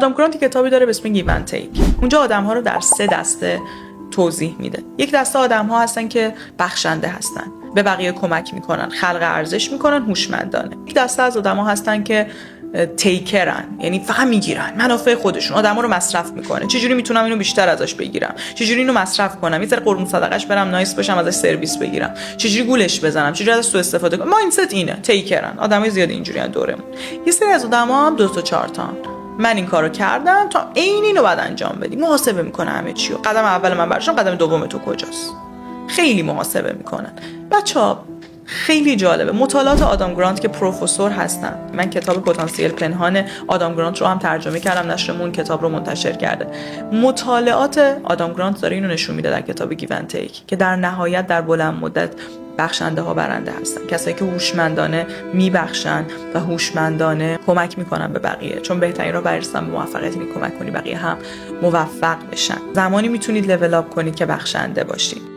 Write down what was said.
آدام گرانت کتابی داره به اسم گیو اند تیک. اونجا آدم‌ها رو در 3 دسته توضیح میده. یک دسته آدم‌ها هستن که بخشنده هستن، به بقیه کمک میکنن، خلق ارزش میکنن، هوشمندانه. یک دسته از آدم‌ها هستن که تیکرن، یعنی فقط میگیرن، منافع خودشون، آدما رو مصرف میکنه. چجوری میتونم اینو بیشتر ازش بگیرم، چجوری اینو مصرف کنم، یه ذره قربون صدقش برم، نایس باشم، ازش سرویس بگیرم، چجوری گولش بزنم، چجوری ازش سوء استفاده کنم. مایندست اینه، تیکرن. آدمای زیاد اینجوریان دورمون. یه سری از آدما هم 2 تا 4 تا من این کارو کردم تا عین اینو بعد انجام بدی. محاسبه میکنه همه چی رو. قدم اول من برشم، قدم دوم تو کجاست. خیلی محاسبه میکنن. بچه‌ها خیلی جالبه مطالعات آدام گرانت که پروفسور هستن. من کتاب پتانسیل پنهان آدام گرانت رو هم ترجمه کردم، نشرمون کتاب رو منتشر کرده. مطالعات آدام گرانت داره اینو نشون میده در کتاب گیو اند تیک که در نهایت در بلند مدت بخشنده ها برنده هستن، کسایی که هوشمندانه میبخشن و هوشمندانه کمک میکنن به بقیه، چون بهترین راه برای رسیدن به موفقیت اینه کمک کنی بقیه هم موفق بشن. زمانی میتونید لول اپ کنید که بخشنده باشید.